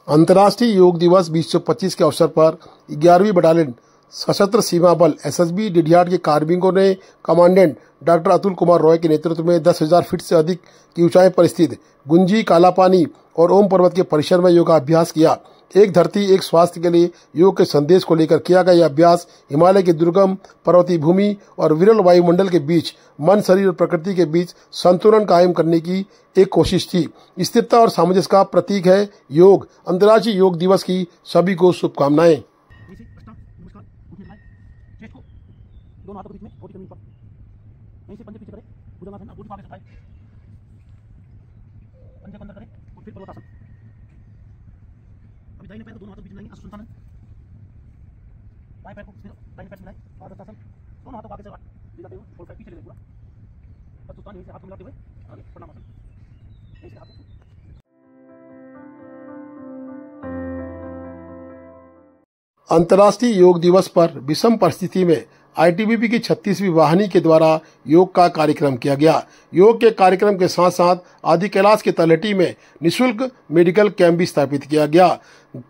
अंतर्राष्ट्रीय योग दिवस 2025 के अवसर पर 11वीं बटालियन सशस्त्र सीमा बल एसएसबी डिडियाट के कार्मिकों ने कमांडेंट डॉक्टर अतुल कुमार रॉय के नेतृत्व में 10,000 फीट से अधिक की ऊंचाई पर स्थित गुंजी, कालापानी और ओम पर्वत के परिसर में योगाभ्यास किया। एक धरती एक स्वास्थ्य के लिए योग के संदेश को लेकर किया गया यह अभ्यास हिमालय के दुर्गम पर्वतीय भूमि और विरल वायुमंडल के बीच मन, शरीर और प्रकृति के बीच संतुलन कायम करने की एक कोशिश थी। स्थिरता और सामंजस्य का प्रतीक है योग। अंतर्राष्ट्रीय योग दिवस की सभी को शुभकामनाएं। दोनों हाथों के बीच में छोटी जमीन पर यहीं से पंजे पीछे करें, भुजंगासन, अंगूठे आगे उठाएं, पंजे को अंदर करें और फिर पर्वतासन। अभी दाहिने पैर को दोनों हाथों के बीच में लाएंगे, सुनसान बाएं पैर को फिर दाहिने पैर से मिलाएं, पादहस्तासन, दोनों हाथों को आगे से ले जाते हुए और पैर पीछे ले लें पूरा। बस सुनसान यहीं से हाथ को मिलाते हुए आगे प्रणामासन, यहीं से हाथ को। अंतर्राष्ट्रीय योग दिवस पर विषम परिस्थिति में आईटीबीपी की 36वीं वाहिनी के द्वारा योग का कार्यक्रम किया गया। योग के कार्यक्रम के साथ साथ आदि कैलाश के तलहटी में निःशुल्क मेडिकल कैंप भी स्थापित किया गया।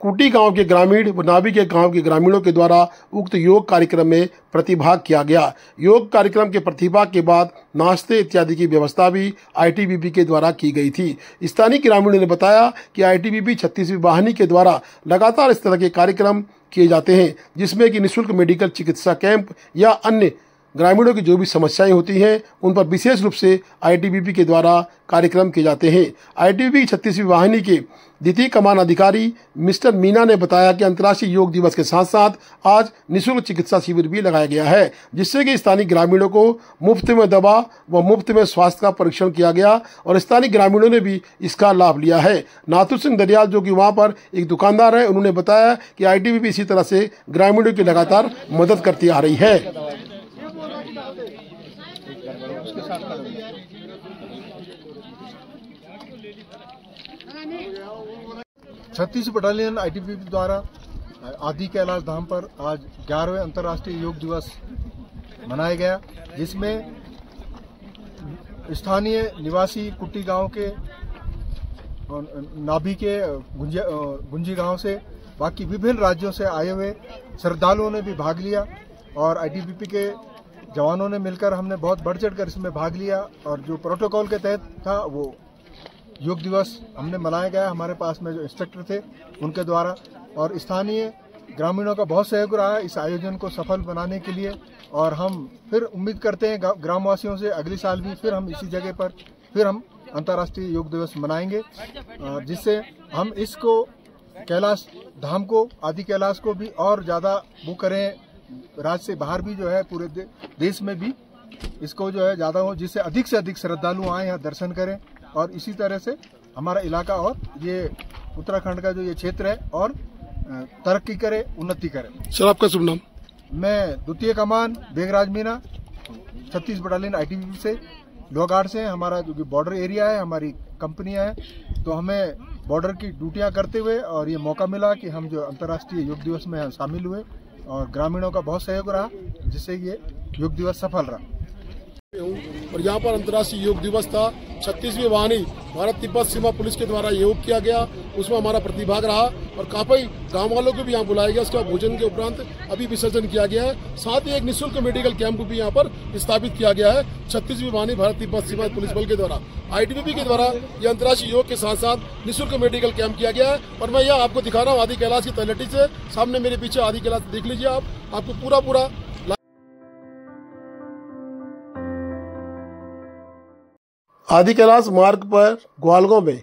कुटी गांव के ग्रामीण व नाभी के गांव के ग्रामीणों के द्वारा उक्त योग कार्यक्रम में प्रतिभाग किया गया। योग कार्यक्रम के प्रतिभाग के बाद नाश्ते इत्यादि की व्यवस्था भी आईटीबीपी के द्वारा की गई थी। स्थानीय ग्रामीणों ने बताया कि आईटीबीपी 36वीं वाहिनी के द्वारा लगातार इस तरह के कार्यक्रम किए जाते हैं, जिसमें कि निःशुल्क मेडिकल चिकित्सा कैंप या अन्य ग्रामीणों की जो भी समस्याएं होती हैं उन पर विशेष रूप से आईटीबीपी के द्वारा कार्यक्रम किए जाते हैं। आईटीबीपी 36वीं वाहिनी के द्वितीय कमान अधिकारी मिस्टर मीना ने बताया कि अंतर्राष्ट्रीय योग दिवस के साथ साथ आज निःशुल्क चिकित्सा शिविर भी लगाया गया है, जिससे कि स्थानीय ग्रामीणों को मुफ्त में दवा व मुफ्त में स्वास्थ्य का परीक्षण किया गया और स्थानीय ग्रामीणों ने भी इसका लाभ लिया है। नाथू सिंह दरियाल जो कि वहां पर एक दुकानदार है, उन्होंने बताया कि आईटीबीपी इसी तरह से ग्रामीणों की लगातार मदद करती आ रही है। 36 बटालियन आईटीबीपी द्वारा आदि कैलाश धाम पर आज 11वें अंतर्राष्ट्रीय योग दिवस मनाया गया, जिसमें स्थानीय निवासी कुट्टी गांव के, नाभी के, गुंजी गांव से, बाकी विभिन्न राज्यों से आए हुए श्रद्धालुओं ने भी भाग लिया और आईटीबीपी के जवानों ने मिलकर हमने बहुत बढ़ चढ़कर इसमें भाग लिया और जो प्रोटोकॉल के तहत था वो योग दिवस हमने मनाया गया। हमारे पास में जो इंस्ट्रक्टर थे उनके द्वारा और स्थानीय ग्रामीणों का बहुत सहयोग रहा इस आयोजन को सफल बनाने के लिए और हम फिर उम्मीद करते हैं ग्रामवासियों से अगले साल भी फिर हम इसी जगह पर फिर हम अंतर्राष्ट्रीय योग दिवस मनाएंगे, जिससे हम इसको कैलाश धाम को, आदि कैलाश को भी और ज़्यादा वो करें, राज्य से बाहर भी जो है पूरे देश में भी इसको जो है ज़्यादा हो, जिससे अधिक से अधिक श्रद्धालु आए यहाँ दर्शन करें और इसी तरह से हमारा इलाका और ये उत्तराखंड का जो ये क्षेत्र है और तरक्की करे, उन्नति करे। सर, आपका शुभ नाम? मैं द्वितीय कमान बेगराज मीना 36 बटालियन आईटीबीपी से लोहाघाट से। हमारा जो कि बॉर्डर एरिया है, हमारी कंपनियां हैं, तो हमें बॉर्डर की ड्यूटियां करते हुए और ये मौका मिला कि हम जो अंतर्राष्ट्रीय योग दिवस में शामिल हुए और ग्रामीणों का बहुत सहयोग रहा, जिससे ये योग दिवस सफल रहा। और यहाँ पर अंतर्राष्ट्रीय योग दिवस था। 36वीं वाहिनी भारत तिब्बत सीमा पुलिस के द्वारा योग किया गया, उसमें हमारा प्रतिभाग रहा और काफी गांव वालों को भी यहाँ बुलाया गया। उसके बाद भोजन के उपरांत अभी विसर्जन किया गया है। साथ ही एक निःशुल्क मेडिकल कैंप भी यहाँ पर स्थापित किया गया है 36वीं वाहिनी भारत तिब्बत सीमा पुलिस बल के द्वारा। आईटीबीपी के द्वारा ये अंतर्राष्ट्रीय योग के साथ साथ निःशुल्क मेडिकल कैंप किया गया है। और मैं यह आपको दिखा रहा हूँ आदि कैलाश की तलहटी से, सामने मेरे पीछे आदि कैलाश देख लीजिए आपको पूरा आदि कैलाश मार्ग पर ग्वालगांव में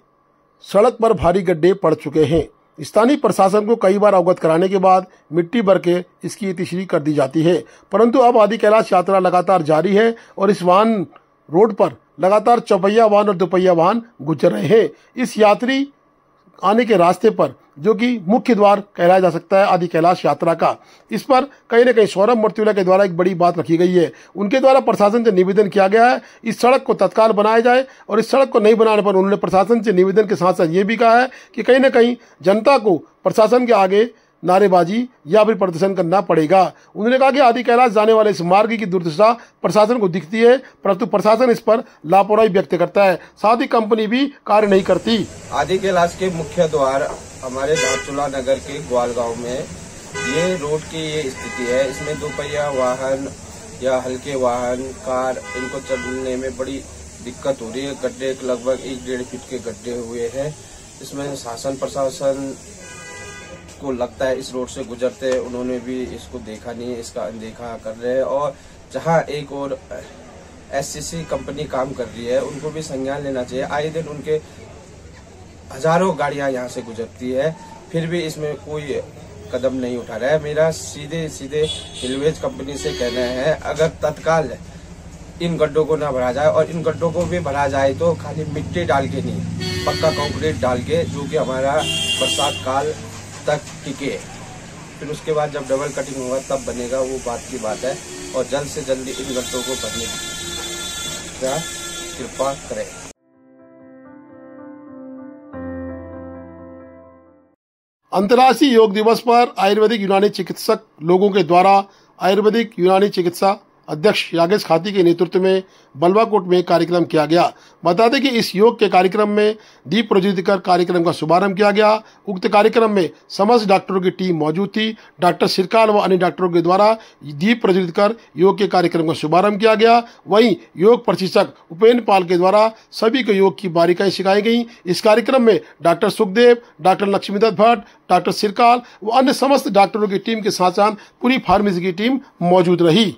सड़क पर भारी गड्ढे पड़ चुके हैं। स्थानीय प्रशासन को कई बार अवगत कराने के बाद मिट्टी भर के इसकी इतिश्री कर दी जाती है, परंतु अब आदि कैलाश यात्रा लगातार जारी है और इस वाहन रोड पर लगातार चौपहिया वाहन और दोपहिया वाहन गुजर रहे हैं। इस यात्री आने के रास्ते पर जो कि मुख्य द्वार कहलाया जा सकता है आदि कैलाश यात्रा का, इस पर कहीं न कहीं सौरभ मर्त्युला के द्वारा एक बड़ी बात रखी गई है। उनके द्वारा प्रशासन से निवेदन किया गया है इस सड़क को तत्काल बनाया जाए और इस सड़क को नहीं बनाने पर उन्होंने प्रशासन से निवेदन के साथ साथ ये भी कहा है कि कहीं न कहीं जनता को प्रशासन के आगे नारेबाजी या फिर प्रदर्शन करना पड़ेगा। उन्होंने कहा कि आदि कैलाश जाने वाले इस मार्ग की दुर्दशा प्रशासन को दिखती है, परंतु प्रशासन इस पर लापरवाही व्यक्त करता है, साथ ही कंपनी भी कार्य नहीं करती। आदि कैलाश के मुख्य द्वार हमारे धारचूला नगर के ग्वाल गांव में ये रोड की ये स्थिति है। इसमें दोपहिया वाहन या हल्के वाहन, कार, इनको चलने में बड़ी दिक्कत हो रही है। गड्ढे लगभग 1-1.5 फीट के गड्ढे हुए हैं। इसमें शासन प्रशासन को लगता है इस रोड से गुजरते हैं, उन्होंने भी इसको देखा नहीं है, इसका अनदेखा कर रहे हैं। और जहां एक और एससीसी कंपनी काम कर रही है, उनको भी संज्ञान लेना चाहिए। आए दिन उनके हजारों गाड़ियां यहां से गुजरती है, फिर भी इसमें कोई कदम नहीं उठा रहा है। मेरा सीधे हिलवेज कंपनी से कहना है, अगर तत्काल इन गड्ढों को ना भरा जाए, और इन गड्ढों को भी भरा जाए तो खाली मिट्टी डाल के नहीं, पक्का कंक्रीट डाल के, जो कि हमारा बरसात काल तक टिके। फिर उसके बाद जब डबल कटिंग होगा तब बनेगा, वो बात की बात है। और जल्द से जल्द इन गड्ढों को भरने की कृपा करें। अंतर्राष्ट्रीय योग दिवस पर आयुर्वेदिक यूनानी चिकित्सक लोगों के द्वारा आयुर्वेदिक यूनानी चिकित्सा अध्यक्ष यागेश खाती के नेतृत्व में बलवाकोट में कार्यक्रम किया गया। बता दें कि इस योग के कार्यक्रम में दीप प्रज्वलित कर कार्यक्रम का शुभारंभ किया गया। उक्त कार्यक्रम में समस्त डॉक्टरों की टीम मौजूद थी। डॉक्टर सिरकाल व अन्य डॉक्टरों के द्वारा दीप प्रज्वलित कर योग के कार्यक्रम का शुभारंभ किया गया। वहीं योग प्रशिक्षक उपेंद्र पाल के द्वारा सभी को योग की बारीकियां सिखाई गई। इस कार्यक्रम में doctor Sukhdev, doctor Laxmidutt Bhatt, doctor Sirkal व अन्य समस्त डॉक्टरों की टीम के साथ साथ पूरी फार्मेसी की टीम मौजूद रही।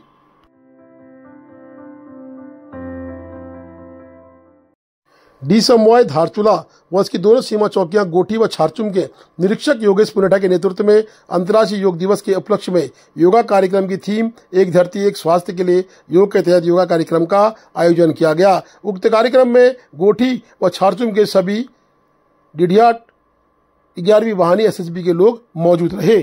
डीसमवाय धारचूला व इसकी दोनों सीमा चौकियां गोठी व छारचुम के निरीक्षक योगेश पुनेठा के नेतृत्व में अंतर्राष्ट्रीय योग दिवस के उपलक्ष्य में योगा कार्यक्रम की थीम एक धरती एक स्वास्थ्य के लिए योग के तहत योगा कार्यक्रम का आयोजन किया गया। उक्त कार्यक्रम में गोठी व छारचुम के सभी डिडियाट 11वीं वाहिनी एसएसबी के लोग मौजूद रहे।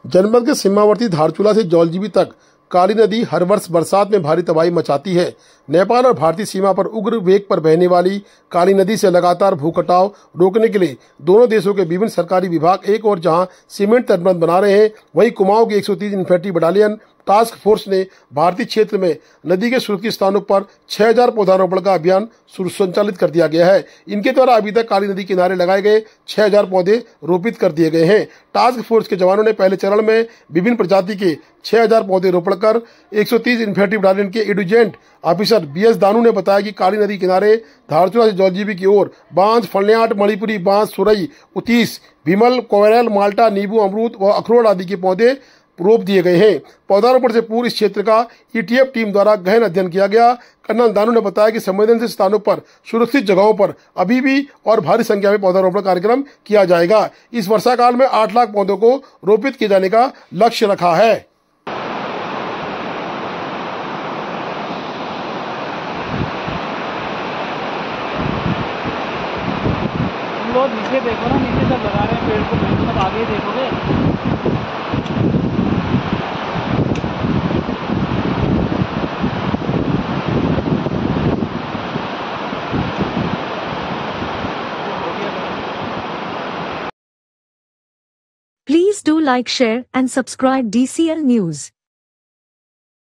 जनपद के सीमावर्ती धारचूला से जौलजीबी तक काली नदी हर वर्ष बरसात में भारी तबाही मचाती है। नेपाल और भारतीय सीमा पर उग्र वेग पर बहने वाली काली नदी से लगातार भूकटाव रोकने के लिए दोनों देशों के विभिन्न सरकारी विभाग एक और जहां सीमेंट तटबंध बना रहे हैं, वहीं कुमाऊं की 130 इन्फेंट्री बटालियन टास्क फोर्स ने भारतीय क्षेत्र में नदी के सुरक्षित स्थानों पर 6000 पौधारोपण का अभियान संचालित कर दिया गया है। इनके द्वारा अभी तक काली नदी किनारे लगाए गए 6000 पौधे रोपित कर दिए गए हैं। टास्क फोर्स के जवानों ने पहले चरण में विभिन्न प्रजाति के 6000 पौधे रोपण कर 130 इन्फेंट्री बटालियन के एडजुटेंट ऑफिसर बीएस दानू ने बताया कि काली नदी किनारे धारचूला से जौलजीबी की ओर बांस, फलन्याट, मणिपुरी बांस, सुरई, उतीस, भीमल, कोयरल, माल्टा, नींबू, अमरूद व अखरोट आदि के पौधे रोप दिए गए हैं। पौधारोपण से पूर्व इस क्षेत्र का ईटीएफ टीम द्वारा गहन अध्ययन किया गया। कर्नल दानू ने बताया कि संवेदनशील स्थानों पर सुरक्षित जगहों पर अभी भी और भारी संख्या में पौधारोपण कार्यक्रम किया जाएगा। इस वर्षा काल में 8 लाख पौधों को रोपित किए जाने का लक्ष्य रखा है। लोग नीचे देखो ना, नीचे जब लगा रहे हैं पेड़ को, तब आगे देखोगे। Please do like, share and subscribe DCL News.